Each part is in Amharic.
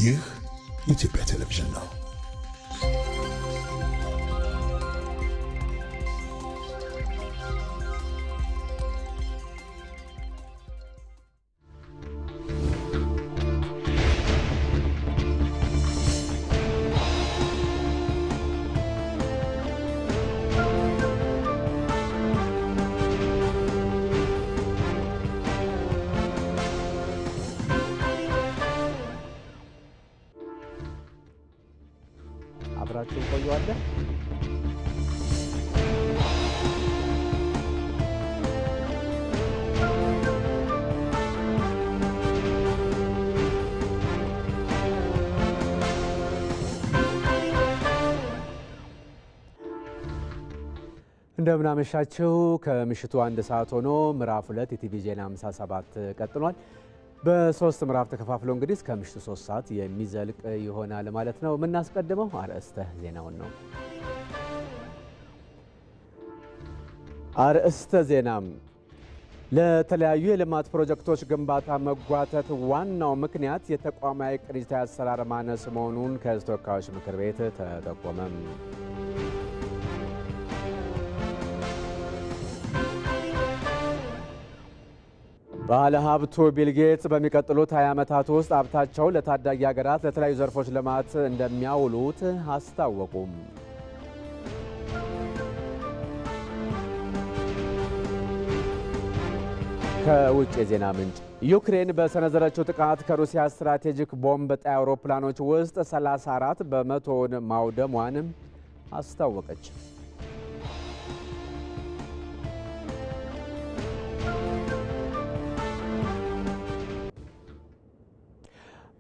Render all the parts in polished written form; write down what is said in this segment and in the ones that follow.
ይህ የኢትዮጵያ ቴሌቪዥን ነው። አብራችሁ ቆዩዋለ። እንደምን አመሻችሁ። ከምሽቱ 1 ሰዓት ሆኖ ምዕራፍ 2 የቲቪ ዜና 57 ቀጥሏል። በሶስት ምዕራፍ ተከፋፍሎ እንግዲህ እስከ ምሽቱ 3 ሰዓት የሚዘልቅ ይሆናል ማለት ነው። የምናስቀድመው አርዕስተ ዜናውን ነው። አርዕስተ ዜናም ለተለያዩ የልማት ፕሮጀክቶች ግንባታ መጓተት ዋናው ምክንያት የተቋማዊ ቅንጅታዊ አሰራር ማነስ መሆኑን ከሕዝብ ተወካዮች ምክር ቤት ተጠቆመም። ባለ ሀብቱ ቢል ጌትስ በሚቀጥሉት 20 ዓመታት ውስጥ ሀብታቸው ለታዳጊ ሀገራት ለተለያዩ ዘርፎች ልማት እንደሚያውሉት አስታወቁም። ከውጭ የዜና ምንጭ ዩክሬን በሰነዘረችው ጥቃት ከሩሲያ ስትራቴጂክ ቦምብ ጣይ አውሮፕላኖች ውስጥ 34 በመቶውን ማውደሟን አስታወቀች።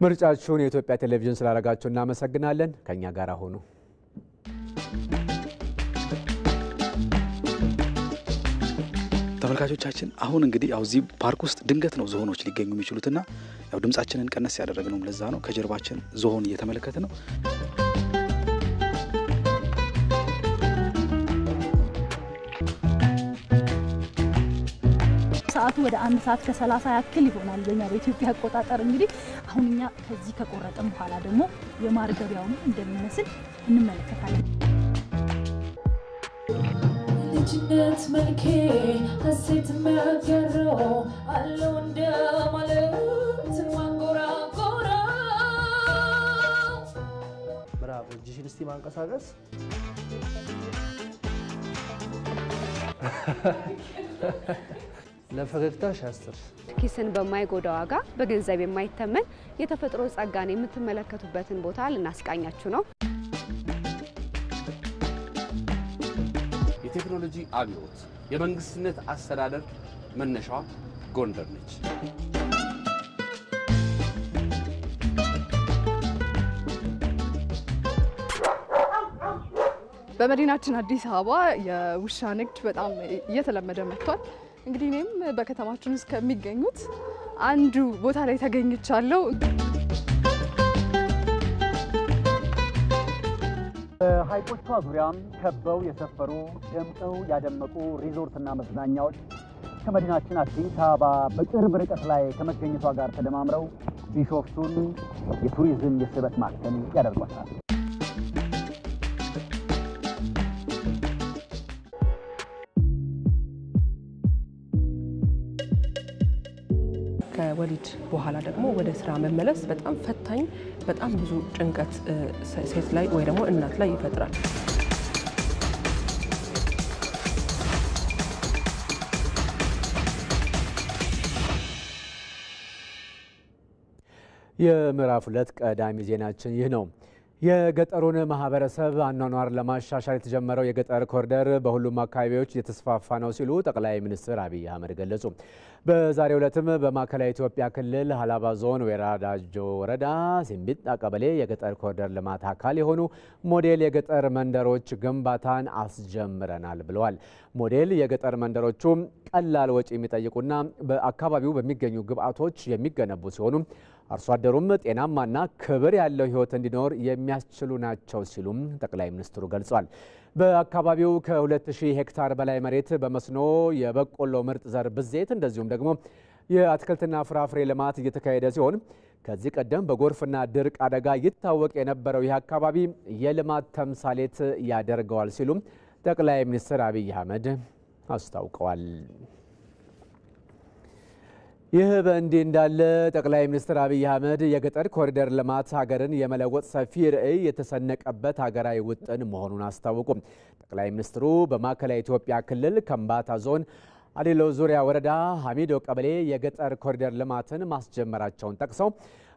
ምርጫችሁን የኢትዮጵያ ቴሌቪዥን ስላደረጋችሁ እናመሰግናለን። ከኛ ጋር ሆኑ። ተመልካቾቻችን አሁን እንግዲህ ያው እዚህ ፓርክ ውስጥ ድንገት ነው ዝሆኖች ሊገኙ የሚችሉትና ያው ድምጻችንን ቀነስ ያደረግነው ለዛ ነው። ከጀርባችን ዝሆን እየተመለከተ ነው። ሰዓቱ ወደ 1 ሰዓት ከ30 ያክል ይሆናል በእኛ በኢትዮጵያ አቆጣጠር። እንግዲህ አሁን እኛ ከዚህ ከቆረጠን በኋላ ደግሞ የማርገቢያውን እንደሚመስል እንመለከታለን። ልጅነት መልኬ ሀሴት የሚያገረው አለው እንደ ማለት ማንጎራጎራ ብራቮ። እጅሽን እስቲ ማንቀሳቀስ ለፈገግታሽ አስተር ኪስን በማይጎዳ ዋጋ በገንዘብ የማይተመን የተፈጥሮ ጸጋን የምትመለከቱበትን ቦታ ልናስቃኛችሁ ነው። የቴክኖሎጂ አብዮት የመንግስትነት አስተዳደር መነሻዋ ጎንደር ነች። በመዲናችን አዲስ አበባ የውሻ ንግድ በጣም እየተለመደ መጥቷል። እንግዲህ እኔም በከተማችን ውስጥ ከሚገኙት አንዱ ቦታ ላይ ተገኝቻለሁ። በሐይቆቿ ዙሪያም ከበው የሰፈሩ ደምቀው ያደመቁ ሪዞርትና መዝናኛዎች ከመዲናችን አዲስ አበባ በቅርብ ርቀት ላይ ከመገኘቷ ጋር ተደማምረው ቢሾፍቱን የቱሪዝም የስበት ማዕከል ያደርጓታል። ከወሊድ በኋላ ደግሞ ወደ ስራ መመለስ በጣም ፈታኝ፣ በጣም ብዙ ጭንቀት ሴት ላይ ወይ ደግሞ እናት ላይ ይፈጥራል። የምዕራፍ 2 ቀዳሚ ዜናችን ይህ ነው። የገጠሩን ማህበረሰብ አኗኗር ለማሻሻል የተጀመረው የገጠር ኮሪደር በሁሉም አካባቢዎች እየተስፋፋ ነው ሲሉ ጠቅላይ ሚኒስትር አብይ አህመድ ገለጹ። በዛሬው ዕለትም በማዕከላዊ ኢትዮጵያ ክልል ሀላባ ዞን ወይራ ዳጆ ወረዳ ሲምቢጣ ቀበሌ የገጠር ኮሪደር ልማት አካል የሆኑ ሞዴል የገጠር መንደሮች ግንባታን አስጀምረናል ብለዋል። ሞዴል የገጠር መንደሮቹ ቀላል ወጪ የሚጠይቁና በአካባቢው በሚገኙ ግብዓቶች የሚገነቡ ሲሆኑ አርሶ አደሩም ጤናማና ክብር ያለው ሕይወት እንዲኖር የሚያስችሉ ናቸው ሲሉም ጠቅላይ ሚኒስትሩ ገልጿል። በአካባቢው ከ2000 ሄክታር በላይ መሬት በመስኖ የበቆሎ ምርጥ ዘር ብዜት እንደዚሁም ደግሞ የአትክልትና ፍራፍሬ ልማት እየተካሄደ ሲሆን ከዚህ ቀደም በጎርፍና ድርቅ አደጋ ይታወቅ የነበረው ይህ አካባቢ የልማት ተምሳሌት ያደርገዋል ሲሉም ጠቅላይ ሚኒስትር አብይ አህመድ አስታውቀዋል። ይህ በእንዲህ እንዳለ ጠቅላይ ሚኒስትር አብይ አህመድ የገጠር ኮሪደር ልማት ሀገርን የመለወጥ ሰፊ ራዕይ የተሰነቀበት ሀገራዊ ውጥን መሆኑን አስታወቁ። ጠቅላይ ሚኒስትሩ በማዕከላዊ ኢትዮጵያ ክልል ከምባታ ዞን አዲሎ ዙሪያ ወረዳ ሀሚዶ ቀበሌ የገጠር ኮሪደር ልማትን ማስጀመራቸውን ጠቅሰው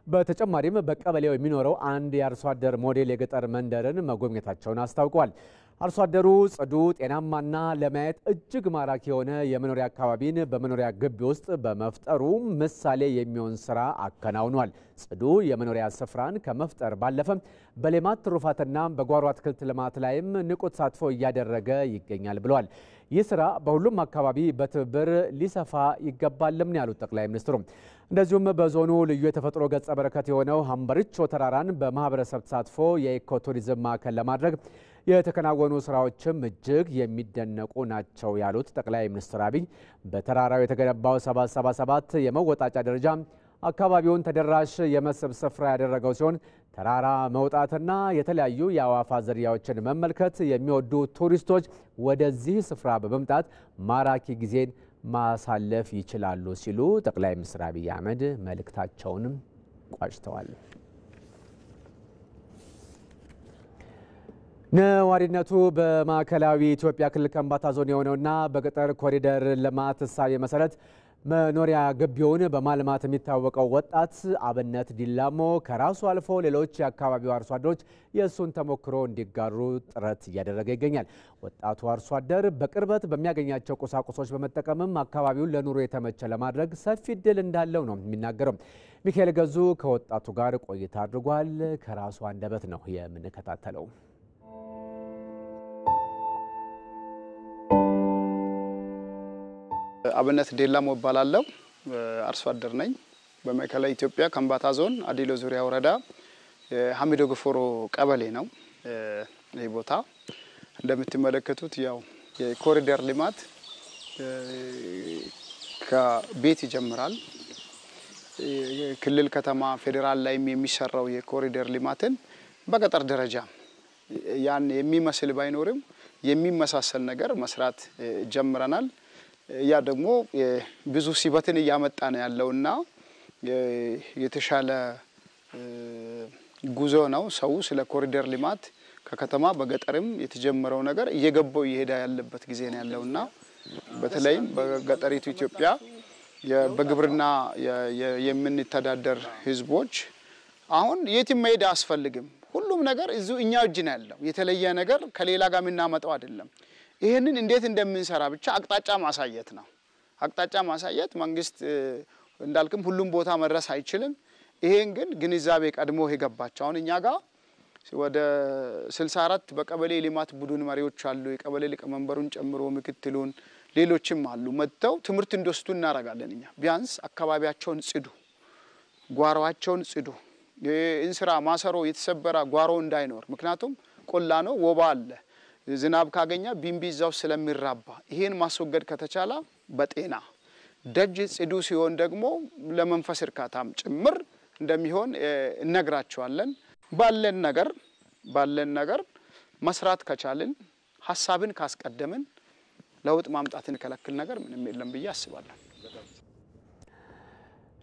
በተጨማሪም በቀበሌው የሚኖረው አንድ የአርሶ አደር ሞዴል የገጠር መንደርን መጎብኘታቸውን አስታውቀዋል። አርሶ አደሩ ጽዱ፣ ጤናማና ለማየት እጅግ ማራኪ የሆነ የመኖሪያ አካባቢን በመኖሪያ ግቢ ውስጥ በመፍጠሩ ምሳሌ የሚሆን ስራ አከናውኗል። ጽዱ የመኖሪያ ስፍራን ከመፍጠር ባለፈ በሌማት ትሩፋትና በጓሮ አትክልት ልማት ላይም ንቁ ተሳትፎ እያደረገ ይገኛል ብለዋል። ይህ ስራ በሁሉም አካባቢ በትብብር ሊሰፋ ይገባልም ነው ያሉት ጠቅላይ ሚኒስትሩ። እንደዚሁም በዞኑ ልዩ የተፈጥሮ ገጸ በረከት የሆነው ሀምበሪቾ ተራራን በማህበረሰብ ተሳትፎ የኢኮቱሪዝም ማዕከል ለማድረግ የተከናወኑ ስራዎችም እጅግ የሚደነቁ ናቸው ያሉት ጠቅላይ ሚኒስትር አብይ በተራራው የተገነባው 777 የመወጣጫ ደረጃ አካባቢውን ተደራሽ የመስህብ ስፍራ ያደረገው ሲሆን ተራራ መውጣትና የተለያዩ የአዕዋፋት ዝርያዎችን መመልከት የሚወዱ ቱሪስቶች ወደዚህ ስፍራ በመምጣት ማራኪ ጊዜን ማሳለፍ ይችላሉ ሲሉ ጠቅላይ ሚኒስትር አብይ አህመድ መልእክታቸውንም ቋጭተዋል። ነዋሪነቱ በማዕከላዊ ኢትዮጵያ ክልል ከምባታ ዞን የሆነውና በገጠር ኮሪደር ልማት እሳቤ መሰረት መኖሪያ ግቢውን በማልማት የሚታወቀው ወጣት አብነት ዲላሞ ከራሱ አልፎ ሌሎች የአካባቢው አርሶ አደሮች የእሱን ተሞክሮ እንዲጋሩ ጥረት እያደረገ ይገኛል። ወጣቱ አርሶ አደር በቅርበት በሚያገኛቸው ቁሳቁሶች በመጠቀምም አካባቢውን ለኑሮ የተመቸ ለማድረግ ሰፊ እድል እንዳለው ነው የሚናገረው። ሚካኤል ገዙ ከወጣቱ ጋር ቆይታ አድርጓል። ከራሱ አንደበት ነው የምንከታተለው። አብነት ዴላሞ እባላለሁ። አርሶ አደር ነኝ። በማዕከላዊ ኢትዮጵያ ከምባታ ዞን አዲሎ ዙሪያ ወረዳ ሀሚዶ ገፎሮ ቀበሌ ነው። ይህ ቦታ እንደምትመለከቱት ያው የኮሪደር ልማት ከቤት ይጀምራል። ክልል፣ ከተማ፣ ፌዴራል ላይም የሚሰራው የኮሪደር ልማትን በገጠር ደረጃ ያን የሚመስል ባይኖርም የሚመሳሰል ነገር መስራት ጀምረናል። ያ ደግሞ ብዙ ሲበትን እያመጣ ነው ያለውና የተሻለ ጉዞ ነው። ሰው ስለ ኮሪደር ልማት ከከተማ በገጠርም የተጀመረው ነገር እየገባው እየሄደ ያለበት ጊዜ ነው ያለውና በተለይም በገጠሪቱ ኢትዮጵያ በግብርና የምንተዳደር ህዝቦች አሁን የትም መሄድ አያስፈልግም። ሁሉም ነገር እኛ እጅ ነው ያለው። የተለየ ነገር ከሌላ ጋር የምናመጣው አይደለም። ይሄንን እንዴት እንደምንሰራ ብቻ አቅጣጫ ማሳየት ነው። አቅጣጫ ማሳየት መንግስት እንዳልክም ሁሉም ቦታ መድረስ አይችልም። ይሄን ግን ግንዛቤ ቀድሞ የገባቸው አሁን እኛ ጋር ወደ 64 በቀበሌ ልማት ቡድን መሪዎች አሉ። የቀበሌ ሊቀመንበሩን ጨምሮ ምክትሉን ሌሎችም አሉ። መጥተው ትምህርት እንዲወስዱ እናደርጋለን። እኛ ቢያንስ አካባቢያቸውን ጽዱ፣ ጓሮአቸውን ጽዱ፣ እንስራ ማሰሮ የተሰበረ ጓሮ እንዳይኖር። ምክንያቱም ቆላ ነው፣ ወባ አለ። ዝናብ ካገኛ ቢንቢ እዛው ስለሚራባ ይሄን ማስወገድ ከተቻለ በጤና ደጅ ጽዱ ሲሆን ደግሞ ለመንፈስ እርካታም ጭምር እንደሚሆን እነግራቸዋለን። ባለን ነገር መስራት ከቻልን ሐሳብን ካስቀደምን ለውጥ ማምጣትን ከለክል ነገር ምንም የለም ብዬ አስባለሁ።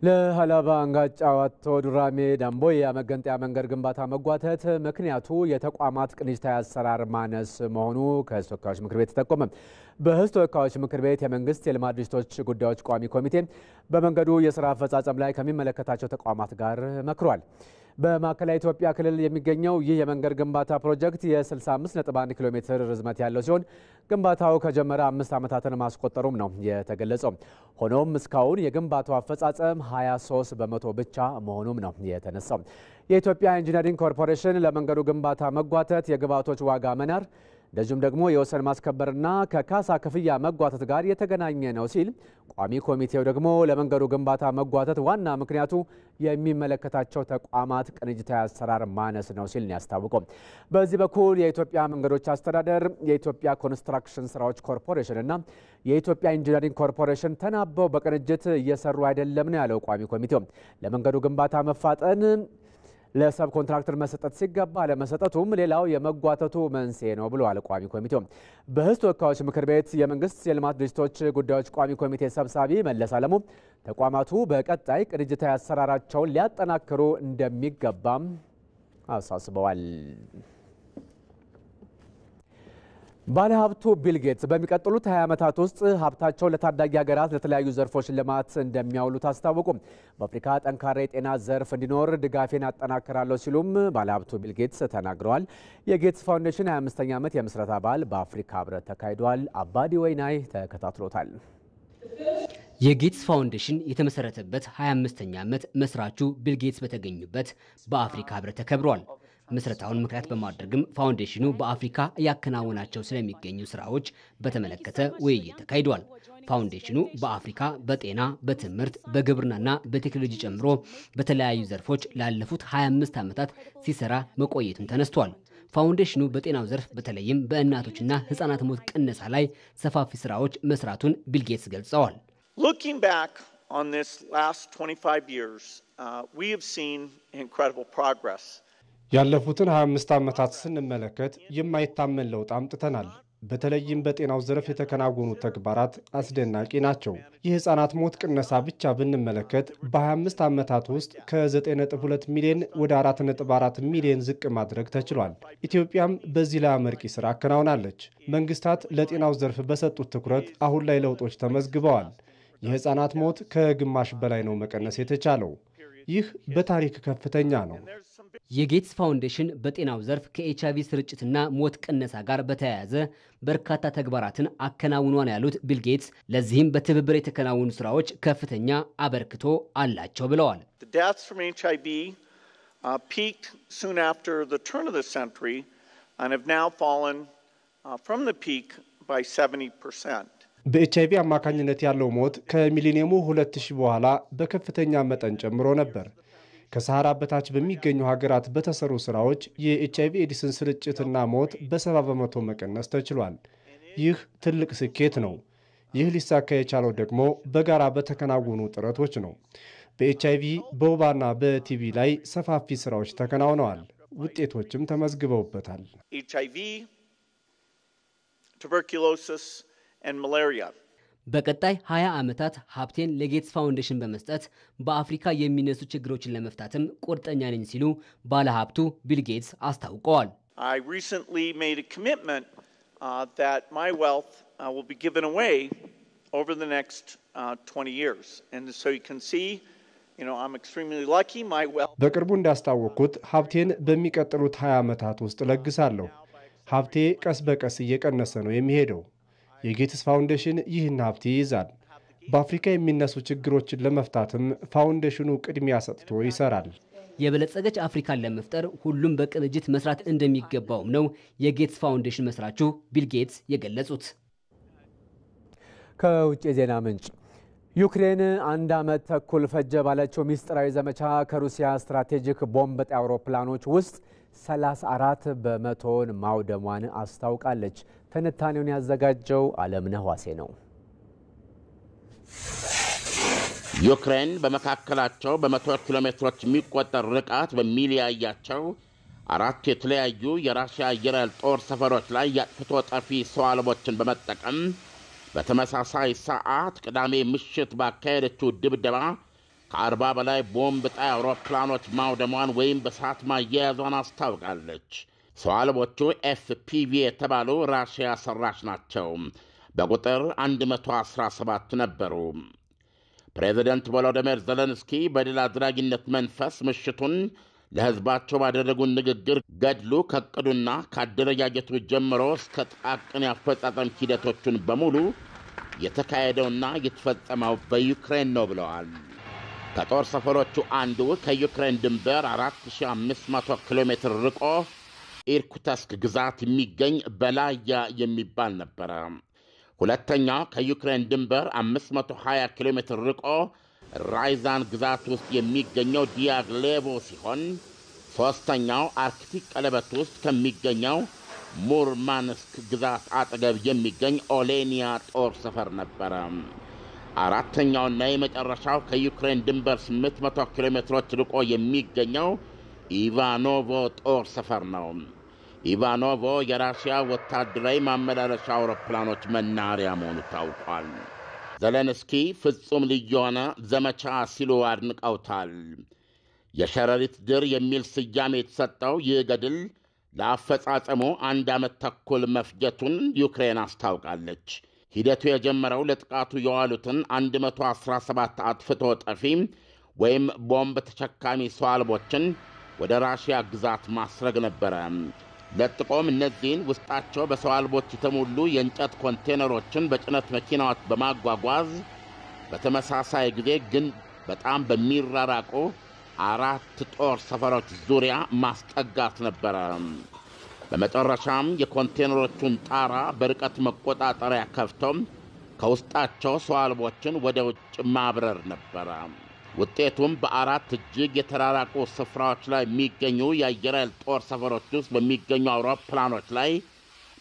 ለሀላባ አንጋጫ ዋቶ ዱራሜ ዳምቦያ መገንጠያ መንገድ ግንባታ መጓተት ምክንያቱ የተቋማት ቅንጅታዊ አሰራር ማነስ መሆኑ ከሕዝብ ተወካዮች ምክር ቤት ተጠቆመ። በሕዝብ ተወካዮች ምክር ቤት የመንግስት የልማት ድርጅቶች ጉዳዮች ቋሚ ኮሚቴ በመንገዱ የስራ አፈጻጸም ላይ ከሚመለከታቸው ተቋማት ጋር መክሯል። በማዕከላዊ ኢትዮጵያ ክልል የሚገኘው ይህ የመንገድ ግንባታ ፕሮጀክት የ65.1 ኪሎ ሜትር ርዝመት ያለው ሲሆን ግንባታው ከጀመረ 5 ዓመታትን ማስቆጠሩም ነው የተገለጸው። ሆኖም እስካሁን የግንባታው አፈጻጸም 23 በመቶ ብቻ መሆኑም ነው የተነሳው። የኢትዮጵያ ኢንጂነሪንግ ኮርፖሬሽን ለመንገዱ ግንባታ መጓተት የግብዓቶች ዋጋ መናር፣ እንደዚሁም ደግሞ የወሰን ማስከበርና ከካሳ ክፍያ መጓተት ጋር የተገናኘ ነው ሲል ቋሚ ኮሚቴው ደግሞ ለመንገዱ ግንባታ መጓተት ዋና ምክንያቱ የሚመለከታቸው ተቋማት ቅንጅታዊ አሰራር ማነስ ነው ሲል ያስታወቀው። በዚህ በኩል የኢትዮጵያ መንገዶች አስተዳደር፣ የኢትዮጵያ ኮንስትራክሽን ስራዎች ኮርፖሬሽን እና የኢትዮጵያ ኢንጂነሪንግ ኮርፖሬሽን ተናበው በቅንጅት እየሰሩ አይደለም ነው ያለው ቋሚ ኮሚቴው። ለመንገዱ ግንባታ መፋጠን ለሰብ ኮንትራክተር መሰጠት ሲገባ ለመሰጠቱም ሌላው የመጓተቱ መንስኤ ነው ብለዋል ቋሚ ኮሚቴው። በሕዝብ ተወካዮች ምክር ቤት የመንግስት የልማት ድርጅቶች ጉዳዮች ቋሚ ኮሚቴ ሰብሳቢ መለስ አለሙ ተቋማቱ በቀጣይ ቅንጅታዊ አሰራራቸውን ሊያጠናክሩ እንደሚገባም አሳስበዋል። ባለሀብቱ ቢል ጌትስ በሚቀጥሉት 20 ዓመታት ውስጥ ሀብታቸውን ለታዳጊ ሀገራት ለተለያዩ ዘርፎች ልማት እንደሚያውሉ ታስታወቁ። በአፍሪካ ጠንካራ የጤና ዘርፍ እንዲኖር ድጋፌን አጠናክራለሁ ሲሉም ባለሀብቱ ቢል ጌትስ ተናግረዋል። የጌትስ ፋውንዴሽን 25ኛ ዓመት የምስረታ በዓል በአፍሪካ ህብረት ተካሂዷል። አባዲ ወይናይ ተከታትሎታል። የጌትስ ፋውንዴሽን የተመሰረተበት 25ኛ ዓመት መስራቹ ቢል ጌትስ በተገኙበት በአፍሪካ ህብረት ተከብሯል። ምስረታውን ምክንያት በማድረግም ፋውንዴሽኑ በአፍሪካ ያከናወናቸው ስለሚገኙ ስራዎች በተመለከተ ውይይት ተካሂዷል። ፋውንዴሽኑ በአፍሪካ በጤና፣ በትምህርት፣ በግብርናና በቴክኖሎጂ ጨምሮ በተለያዩ ዘርፎች ላለፉት 25 ዓመታት ሲሰራ መቆየቱን ተነስቷል። ፋውንዴሽኑ በጤናው ዘርፍ በተለይም በእናቶችና ህፃናት ሞት ቅነሳ ላይ ሰፋፊ ስራዎች መስራቱን ቢል ጌትስ ገልጸዋል። Looking back on this last 25 years, we have seen incredible progress. ያለፉትን 25 ዓመታት ስንመለከት የማይታመን ለውጥ አምጥተናል። በተለይም በጤናው ዘርፍ የተከናወኑ ተግባራት አስደናቂ ናቸው። የህፃናት ሞት ቅነሳ ብቻ ብንመለከት በ25 ዓመታት ውስጥ ከ9.2 ሚሊዮን ወደ 4.4 ሚሊዮን ዝቅ ማድረግ ተችሏል። ኢትዮጵያም በዚህ ላይ አመርቂ ስራ አከናውናለች። መንግስታት ለጤናው ዘርፍ በሰጡት ትኩረት አሁን ላይ ለውጦች ተመዝግበዋል። የህፃናት ሞት ከግማሽ በላይ ነው መቀነስ የተቻለው። ይህ በታሪክ ከፍተኛ ነው። የጌትስ ፋውንዴሽን በጤናው ዘርፍ ከኤችአይቪ ስርጭትና ሞት ቅነሳ ጋር በተያያዘ በርካታ ተግባራትን አከናውኗል ያሉት ቢል ጌትስ ለዚህም በትብብር የተከናወኑ ስራዎች ከፍተኛ አበርክቶ አላቸው ብለዋል። The deaths from HIV peaked soon after the turn of the century and have now fallen from the peak by 70%. በኤችአይቪ አማካኝነት ያለው ሞት ከሚሊኒየሙ 2000 በኋላ በከፍተኛ መጠን ጨምሮ ነበር። ከሰሃራ በታች በሚገኙ ሀገራት በተሰሩ ስራዎች የኤችአይቪ ኤዲስን ስርጭትና ሞት በ70% መቀነስ ተችሏል። ይህ ትልቅ ስኬት ነው። ይህ ሊሳካ የቻለው ደግሞ በጋራ በተከናወኑ ጥረቶች ነው። በኤችአይቪ በወባና በቲቪ ላይ ሰፋፊ ስራዎች ተከናውነዋል። ውጤቶችም ተመዝግበውበታል። HIV, tuberculosis and malaria. በቀጣይ 20 ዓመታት ሀብቴን ለጌትስ ፋውንዴሽን በመስጠት በአፍሪካ የሚነሱ ችግሮችን ለመፍታትም ቁርጠኛ ነኝ ሲሉ ባለሀብቱ ቢል ጌትስ አስታውቀዋል። I recently made a commitment that my wealth will be given away over the next 20 years. And so you can see, I'm extremely lucky. My wealth. በቅርቡ እንዳስታወቅኩት ሀብቴን በሚቀጥሉት 20 ዓመታት ውስጥ ለግሳለሁ። ሀብቴ ቀስ በቀስ እየቀነሰ ነው የሚሄደው። የጌትስ ፋውንዴሽን ይህን ሀብት ይይዛል። በአፍሪካ የሚነሱ ችግሮችን ለመፍታትም ፋውንዴሽኑ ቅድሚያ ሰጥቶ ይሰራል። የበለጸገች አፍሪካን ለመፍጠር ሁሉም በቅንጅት መስራት እንደሚገባውም ነው የጌትስ ፋውንዴሽን መስራቹ ቢል ጌትስ የገለጹት። ከውጭ ዜና ምንጭ ዩክሬን 1 ዓመት ተኩል ፈጀ ባለችው ሚስጥራዊ ዘመቻ ከሩሲያ ስትራቴጂክ ቦምብ ጣይ አውሮፕላኖች ውስጥ 34 በመቶን ማውደሟን አስታውቃለች። ትንታኔውን ያዘጋጀው አለምነህ ዋሴ ነው። ዩክሬን በመካከላቸው በመቶ ኪሎ ሜትሮች የሚቆጠር ርቀት በሚለያያቸው 4 የተለያዩ የራሽያ አየር ኃይል ጦር ሰፈሮች ላይ የአጥፍቶ ጠፊ ሰው አልቦችን በመጠቀም በተመሳሳይ ሰዓት ቅዳሜ ምሽት ባካሄደችው ድብደባ ከ40 በላይ ቦምብ ጣይ አውሮፕላኖች ማውደሟን ወይም በሰዓት ማያያዟን አስታውቃለች። ሰው አልቦቹ ኤፍፒቪ የተባሉ ራሽያ ሰራሽ ናቸው። በቁጥር 117 ነበሩ። ፕሬዚደንት ቮሎዲሚር ዜሌንስኪ በድል አድራጊነት መንፈስ ምሽቱን ለሕዝባቸው ባደረጉት ንግግር ገድሉ ከዕቅዱና ከአደረጃጀቱ ጀምሮ እስከ ጥቃቅን ያፈጻጸም ሂደቶቹን በሙሉ የተካሄደውና የተፈጸመው በዩክሬን ነው ብለዋል። ከጦር ሰፈሮቹ አንዱ ከዩክሬን ድንበር 4500 ኪሎ ሜትር ርቆ ኢርኩትስክ ግዛት የሚገኝ በላያ የሚባል ነበረ። ሁለተኛው ከዩክሬን ድንበር 520 ኪሎ ሜትር ርቆ ራይዛን ግዛት ውስጥ የሚገኘው ዲያግሌቮ ሲሆን ሶስተኛው አርክቲክ ቀለበት ውስጥ ከሚገኘው ሙርማንስክ ግዛት አጠገብ የሚገኝ ኦሌኒያ ጦር ሰፈር ነበረ። አራተኛውና የመጨረሻው ከዩክሬን ድንበር 800 ኪሎ ሜትሮች ርቆ የሚገኘው ኢቫኖቮ ጦር ሰፈር ነው። ኢቫኖቮ የራሽያ ወታደራዊ ማመላለሻ አውሮፕላኖች መናኸሪያ መሆኑ ታውቋል። ዘለንስኪ ፍጹም ልዩ የሆነ ዘመቻ ሲሉ አድንቀውታል። የሸረሪት ድር የሚል ስያሜ የተሰጠው ይህ ገድል ለአፈጻጸሙ 1 ዓመት ተኩል መፍጀቱን ዩክሬን አስታውቃለች። ሂደቱ የጀመረው ለጥቃቱ የዋሉትን 117 አጥፍቶ ጠፊ ወይም ቦምብ ተሸካሚ ሰው አልቦችን ወደ ራሽያ ግዛት ማስረግ ነበረ። ለጥቆም እነዚህን ውስጣቸው በሰው አልቦች የተሞሉ የእንጨት ኮንቴነሮችን በጭነት መኪናዎች በማጓጓዝ በተመሳሳይ ጊዜ ግን በጣም በሚራራቁ 4 ጦር ሰፈሮች ዙሪያ ማስጠጋት ነበረ። በመጨረሻም የኮንቴነሮቹን ጣራ በርቀት መቆጣጠሪያ ከፍተው ከውስጣቸው ሰው አልቦችን ወደ ውጭ ማብረር ነበረ። ውጤቱም በ4 እጅግ የተራራቁ ስፍራዎች ላይ የሚገኙ የአየር ኃይል ጦር ሰፈሮች ውስጥ በሚገኙ አውሮፕላኖች ላይ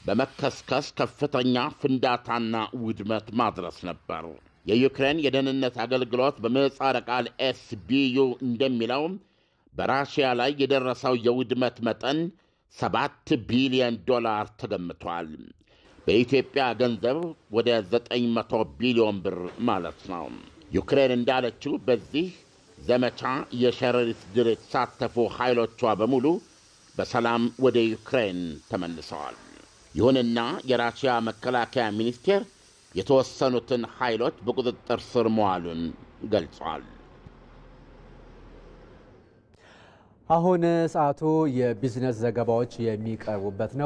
በመከስከስ ከፍተኛ ፍንዳታና ውድመት ማድረስ ነበር። የዩክሬን የደህንነት አገልግሎት በምህጻረ ቃል ኤስቢዩ እንደሚለው በራሽያ ላይ የደረሰው የውድመት መጠን $7 ቢሊዮን ተገምቷል። በኢትዮጵያ ገንዘብ ወደ 900 ቢሊዮን ብር ማለት ነው። ዩክሬን እንዳለችው በዚህ ዘመቻ የሸረሪት ድር የተሳተፉ ኃይሎቿ በሙሉ በሰላም ወደ ዩክሬን ተመልሰዋል። ይሁንና የራሽያ መከላከያ ሚኒስቴር የተወሰኑትን ኃይሎች በቁጥጥር ስር መዋሉን ገልጿል። አሁን ሰዓቱ የቢዝነስ ዘገባዎች የሚቀርቡበት ነው።